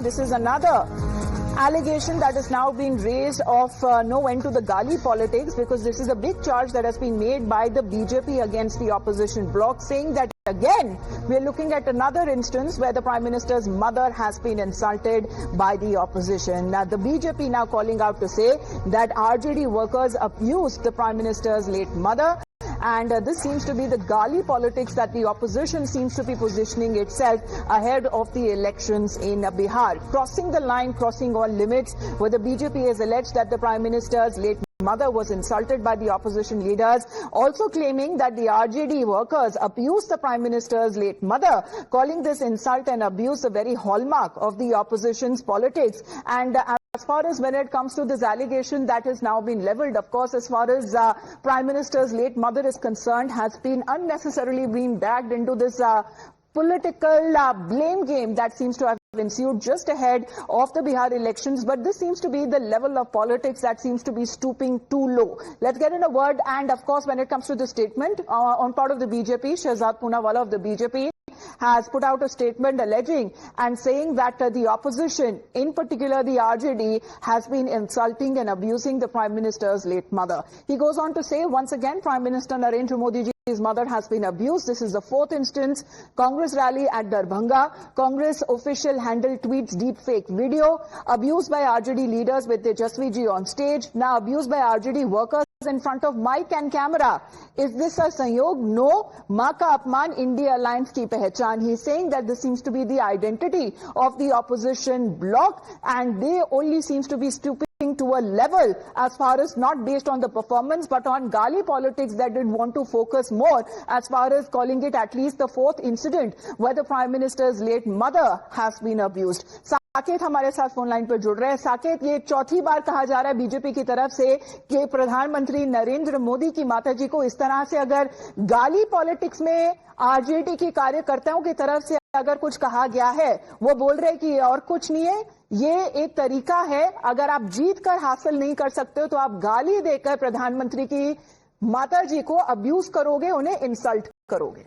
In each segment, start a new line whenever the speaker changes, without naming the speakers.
This is another allegation that is now being raised of no end to the Gali politics, because this is a big charge that has been made by the BJP against the opposition bloc, saying that again we are looking at another instance where the Prime Minister's mother has been insulted by the opposition. Now the BJP now calling out to say that RJD workers abused the Prime Minister's late mother. And this seems to be the Gali politics that the opposition seems to be positioning itself ahead of the elections in Bihar. Crossing the line, crossing all limits, where the BJP has alleged that the Prime Minister's late mother was insulted by the opposition leaders, also claiming that the RJD workers abused the Prime Minister's late mother, calling this insult and abuse a very hallmark of the opposition's politics. And as far as when it comes to this allegation that has now been leveled, of course, as far as Prime Minister's late mother is concerned, has been unnecessarily being dragged into this political blame game that seems to have ensued just ahead of the Bihar elections. But this seems to be the level of politics that seems to be stooping too low. Let's get in a word. And of course, when it comes to the statement on part of the BJP, Shehzad Poonawalla of the BJP has put out a statement alleging and saying that the opposition, in particular the RJD, has been insulting and abusing the Prime Minister's late mother. He goes on to say, once again, Prime Minister Narendra Modi His mother has been abused. This is the fourth instance. Congress rally at Darbhanga. Congress official handle tweets deepfake video. Abused by RJD leaders with Tejasvi ji on stage. Now abused by RJD workers in front of mic and camera. Is this a sanyog? No. Maa ka apman India Alliance ki pehchan. He is saying that this seems to be the identity of the opposition bloc, and they only seems to be stooping to a level as far as not based on the performance but on Gali politics that did want to focus more as far as calling it at least the fourth incident where the Prime Minister's late mother has been abused. Saket हमारे साथ phone line पर जुड़ रहे हैं। साकेत, ये चौथी बार कहा जा रहा है बीजेपी की तरफ से कि प्रधानमंत्री नरेंद्र मोदी की माताजी को इस तरह से अगर गाली पॉलिटिक्स में आरजेडी के कार्यकर्ताओं की तरफ से अगर कुछ कहा गया है, वो बोल रहे हैं कि और कुछ नहीं है, ये एक तरीका है, अगर आप जीत कर हासिल नहीं कर सकते हो तो आप गाली देकर प्रधानमंत्री की माताजी को अब्यूज करोगे, उन्हें इंसल्ट करोगे।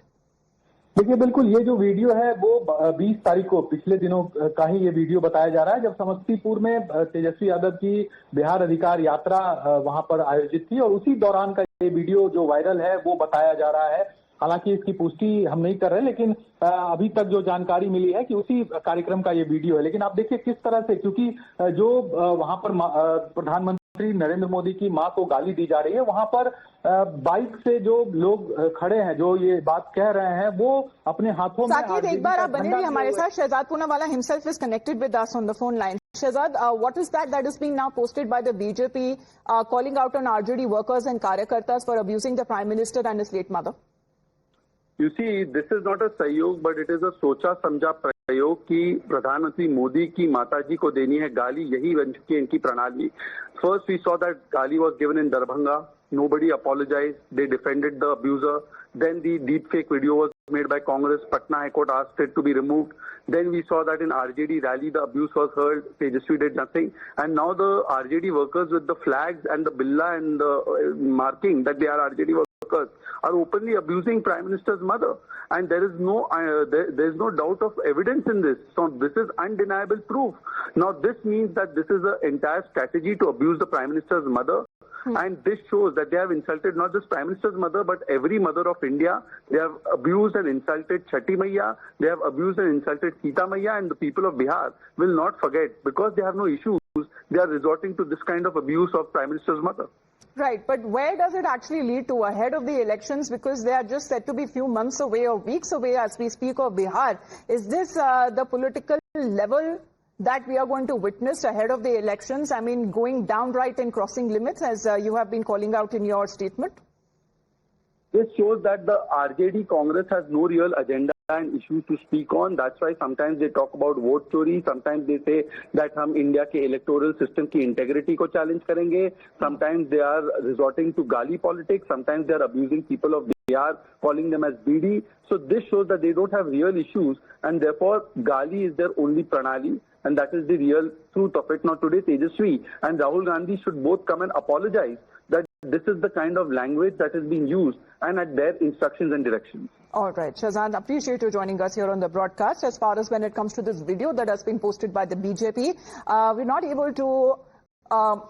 देखिए, बिल्कुल ये जो वीडियो है वो 20 तारीख को पिछले दिनों का ही ये वीडियो बताया जा रहा है, जब समस्तीपुर में तेजस्वी यादव की बिहार अधिकार यात्रा वहां पर आयोजित थी और उसी दौरान का ये वीडियो जो वायरल है वो बताया जा रहा है। हालांकि इसकी पुष्टि हम नहीं कर रहे, लेकिन अभी तक जो जानकारी मिली है कि उसी कार्यक्रम का ये वीडियो है। लेकिन आप देखिए किस तरह से, क्योंकि जो वहां पर प्रधानमंत्री नरेंद्र मोदी की मां को गाली दी जा रही है, वहां पर बाइक से जो लोग खड़े हैं, जो ये बात कह रहे हैं, वो अपने हाथों में।
साकेत, एक बार आप बने रहिए हमारे साथ। Shahzad Poonawalla himself is connected with us on the phone line. Shehzad, what is that is being now posted by the BJP calling out on RJD workers and karyakartas for abusing the Prime Minister and his late mother?
You see, this is not a सहयोग, but it is a सोचा समझा प्रयोग कि प्रधानमंत्री मोदी की माताजी को देनी है गाली, यही बन चुकी है इनकी प्रणाली। First we saw that Gali was given in Darbhanga. Nobody apologized. They defended the abuser. Then the deepfake video was made by Congress. Patna High Court asked it to be removed. Then we saw that in RJD rally, the abuse was heard. Tejasvi did nothing. And now the RJD workers with the flags and the billa and the marking that they are RJD workers are openly abusing Prime Minister's mother. And there is no doubt of evidence in this. So this is undeniable proof. Now this means that this is an entire strategy to abuse the Prime Minister's mother. And this shows that they have insulted not just Prime Minister's mother, but every mother of India. They have abused and insulted Chhati Maiya. They have abused and insulted Sita Maiya, and the people of Bihar will not forget, because they have no issues. They are resorting to this kind of abuse of Prime Minister's mother.
Right, but where does it actually lead to ahead of the elections? Because they are just said to be few months away or weeks away as we speak of Bihar. Is this the political level that we are going to witness ahead of the elections? I mean, going downright and crossing limits, as you have been calling out in your statement?
This shows that the RJD Congress has no real agenda and issues to speak on. That's why sometimes they talk about vote chori. Sometimes they say that हम India के electoral system की integrity को challenge करेंगे. Sometimes they are resorting to Gali politics. Sometimes they are abusing people of Bihar, calling them as BD. So this shows that they don't have real issues, and therefore Gali is their only pranali. And that is the real truth of it. Now today Tejasvi and Rahul Gandhi should both come and apologize that this is the kind of language that is being used and at their instructions and directions.
All right, Shazad, appreciate you joining us here on the broadcast. As far as when it comes to this video that has been posted by the BJP, we're not able to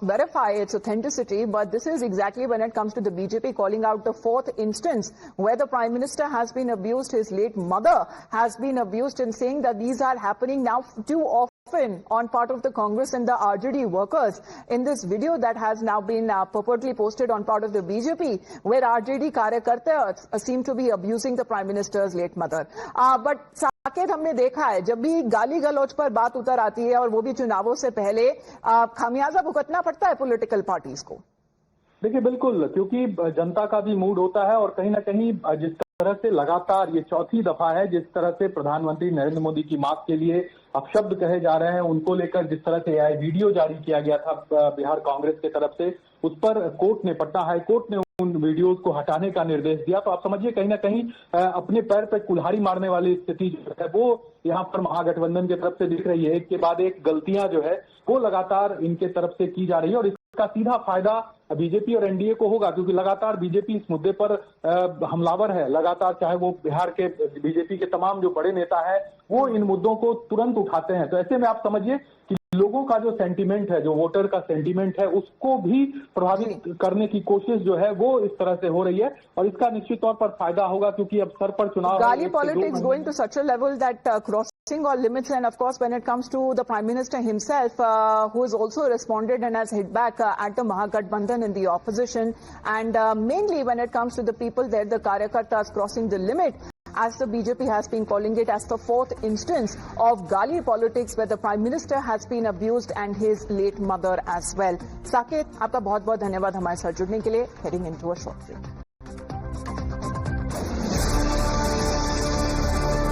verify its authenticity, but this is exactly when it comes to the BJP calling out the fourth instance where the Prime Minister has been abused, his late mother has been abused, and saying that these are happening now too often on part of the Congress and the RJD workers. In this video that has now been purportedly posted on part of the BJP, where RJD कार्यकर्ता seem to be abusing the Prime Minister's late mother. But Saket हमने देखा है जब भी गाली गलौज पर बात उतर आती है और वो भी चुनावों से पहले खामियाजा भुगतना पड़ता है पॉलिटिकल पार्टीज को।
देखिए बिल्कुल, क्योंकि जनता का भी मूड होता है और कहीं ना कहीं जिस तरह से लगातार ये चौथी दफा है जिस तरह से प्रधानमंत्री नरेंद्र मोदी की मांग के लिए अपशब्द कहे जा रहे हैं, उनको लेकर जिस तरह से एआई वीडियो जारी किया गया था बिहार कांग्रेस की तरफ से, उस पर कोर्ट ने, पटना हाई कोर्ट ने उन वीडियोज को हटाने का निर्देश दिया। तो आप समझिए कहीं ना कहीं अपने पैर पर कुल्हाड़ी मारने वाली स्थिति जो है वो यहाँ पर महागठबंधन की तरफ से दिख रही है। एक के बाद एक गलतियां जो है वो लगातार इनके तरफ से की जा रही है और इसका सीधा फायदा बीजेपी और एनडीए को होगा, क्योंकि लगातार बीजेपी इस मुद्दे पर हमलावर है। लगातार चाहे वो बिहार के बीजेपी के तमाम जो बड़े नेता है वो इन मुद्दों को तुरंत उठाते हैं। तो ऐसे में आप समझिए कि लोगों का जो सेंटीमेंट है, जो वोटर का सेंटीमेंट है, उसको भी प्रभावित करने की कोशिश जो है वो इस तरह से हो रही है और इसका निश्चित तौर पर फायदा होगा, क्योंकि अब सर पर चुनाव
गाली politics going to such a level that crossing all limits, and of course when it comes to the Prime Minister himself, who has also responded and has hit back at the Mahagठबंधन in the opposition, and mainly when it comes to the people there, the Karyakartas crossing the limit, as the BJP has been calling it as the fourth instance of Gali politics where the Prime Minister has been abused and his late mother as well. Saket, आपका बहुत बहुत धन्यवाद हमारे साथ जुड़ने के लिए. Heading into a short break.